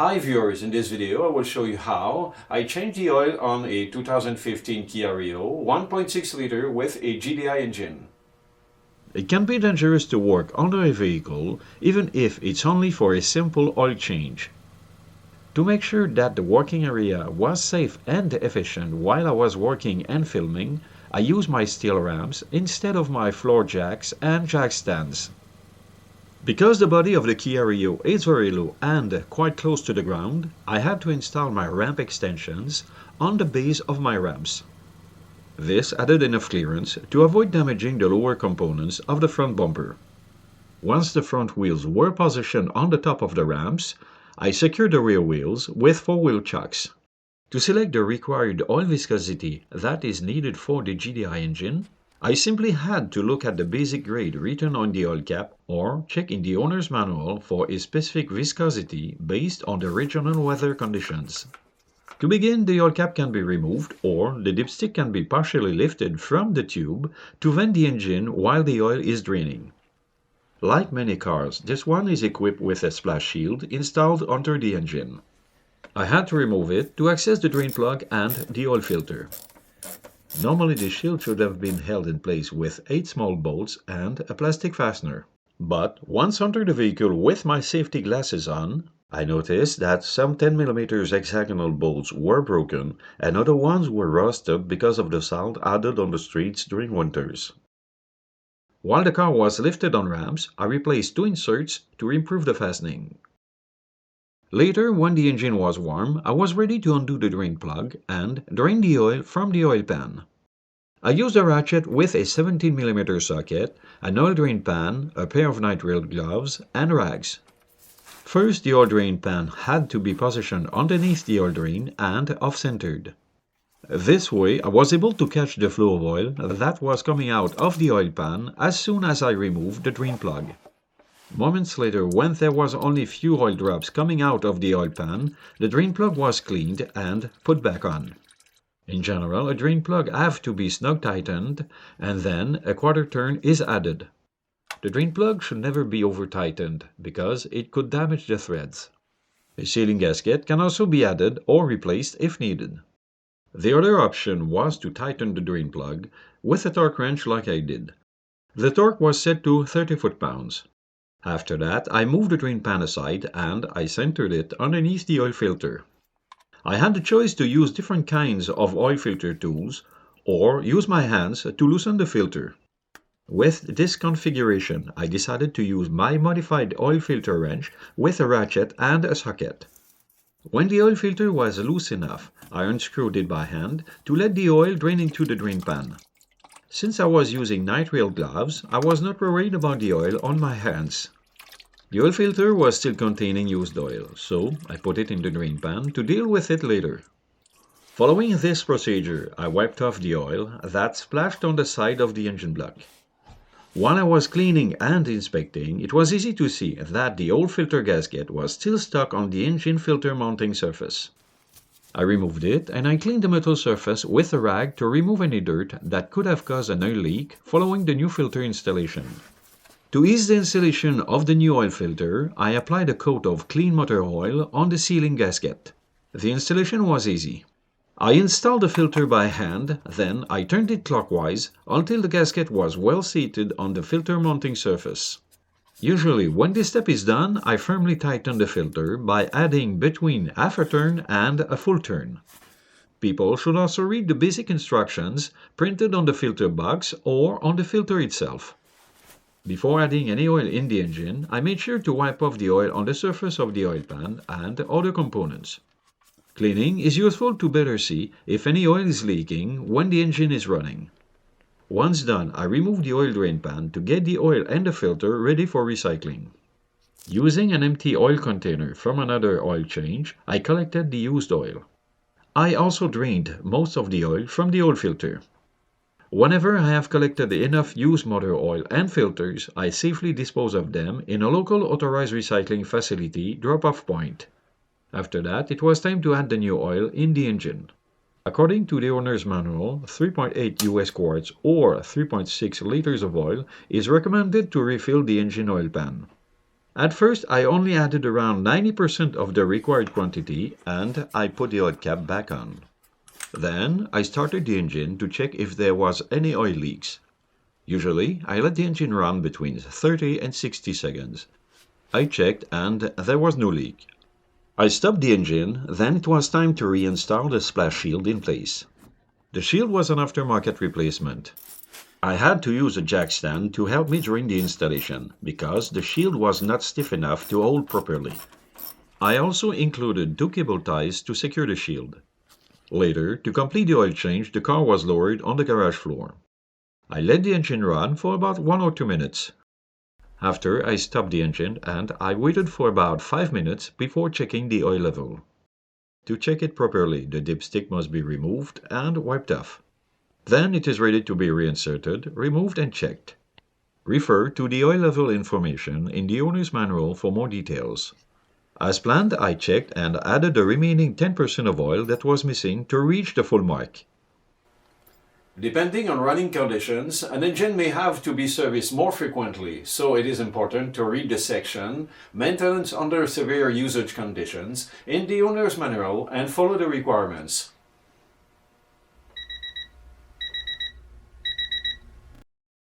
Hi viewers, in this video I will show you how I changed the oil on a 2015 Kia Rio 1.6 liter with a GDI engine. It can be dangerous to work on a vehicle even if it's only for a simple oil change. To make sure that the working area was safe and efficient while I was working and filming, I used my steel ramps instead of my floor jacks and jack stands. Because the body of the Kia Rio is very low and quite close to the ground, I had to install my ramp extensions on the base of my ramps. This added enough clearance to avoid damaging the lower components of the front bumper. Once the front wheels were positioned on the top of the ramps, I secured the rear wheels with four-wheel chocks. To select the required oil viscosity that is needed for the GDI engine, I simply had to look at the basic grade written on the oil cap or check in the owner's manual for a specific viscosity based on the regional weather conditions. To begin, the oil cap can be removed or the dipstick can be partially lifted from the tube to vent the engine while the oil is draining. Like many cars, this one is equipped with a splash shield installed under the engine. I had to remove it to access the drain plug and the oil filter. Normally the shield should have been held in place with 8 small bolts and a plastic fastener. But once under the vehicle with my safety glasses on, I noticed that some 10mm hexagonal bolts were broken and other ones were rusted because of the salt added on the streets during winters. While the car was lifted on ramps, I replaced 2 inserts to improve the fastening. Later, when the engine was warm, I was ready to undo the drain plug and drain the oil from the oil pan. I used a ratchet with a 17mm socket, an oil drain pan, a pair of nitrile gloves, and rags. First, the oil drain pan had to be positioned underneath the oil drain and off-centered. This way, I was able to catch the flow of oil that was coming out of the oil pan as soon as I removed the drain plug. Moments later, when there was only few oil drops coming out of the oil pan, the drain plug was cleaned and put back on. In general, a drain plug has to be snug tightened and then a quarter turn is added. The drain plug should never be over tightened because it could damage the threads. A sealing gasket can also be added or replaced if needed. The other option was to tighten the drain plug with a torque wrench like I did. The torque was set to 30 foot-pounds. After that, I moved the drain pan aside and I centered it underneath the oil filter. I had the choice to use different kinds of oil filter tools or use my hands to loosen the filter. With this configuration, I decided to use my modified oil filter wrench with a ratchet and a socket. When the oil filter was loose enough, I unscrewed it by hand to let the oil drain into the drain pan. Since I was using nitrile gloves, I was not worried about the oil on my hands. The oil filter was still containing used oil, so I put it in the drain pan to deal with it later. Following this procedure, I wiped off the oil that splashed on the side of the engine block. While I was cleaning and inspecting, it was easy to see that the old filter gasket was still stuck on the engine filter mounting surface. I removed it and I cleaned the metal surface with a rag to remove any dirt that could have caused an oil leak following the new filter installation. To ease the installation of the new oil filter, I applied a coat of clean motor oil on the sealing gasket. The installation was easy. I installed the filter by hand, then I turned it clockwise until the gasket was well seated on the filter mounting surface. Usually, when this step is done, I firmly tighten the filter by adding between half a turn and a full turn. People should also read the basic instructions printed on the filter box or on the filter itself. Before adding any oil in the engine, I made sure to wipe off the oil on the surface of the oil pan and other components. Cleaning is useful to better see if any oil is leaking when the engine is running. Once done, I removed the oil drain pan to get the oil and the filter ready for recycling. Using an empty oil container from another oil change, I collected the used oil. I also drained most of the oil from the oil filter. Whenever I have collected enough used motor oil and filters, I safely dispose of them in a local authorized recycling facility drop-off point. After that, it was time to add the new oil in the engine. According to the owner's manual, 3.8 US quarts or 3.6 liters of oil is recommended to refill the engine oil pan. At first, I only added around 90% of the required quantity and I put the oil cap back on. Then I started the engine to check if there was any oil leaks. Usually, I let the engine run between 30 and 60 seconds. I checked and there was no leak. I stopped the engine, then it was time to reinstall the splash shield in place. The shield was an aftermarket replacement. I had to use a jack stand to help me during the installation because the shield was not stiff enough to hold properly. I also included 2 cable ties to secure the shield. Later, to complete the oil change, the car was lowered on the garage floor. I let the engine run for about 1 or 2 minutes. After, I stopped the engine and I waited for about 5 minutes before checking the oil level. To check it properly, the dipstick must be removed and wiped off. Then it is ready to be reinserted, removed and checked. Refer to the oil level information in the owner's manual for more details. As planned, I checked and added the remaining 10% of oil that was missing to reach the full mark. Depending on running conditions, an engine may have to be serviced more frequently, so it is important to read the section Maintenance under Severe Usage Conditions in the owner's manual and follow the requirements.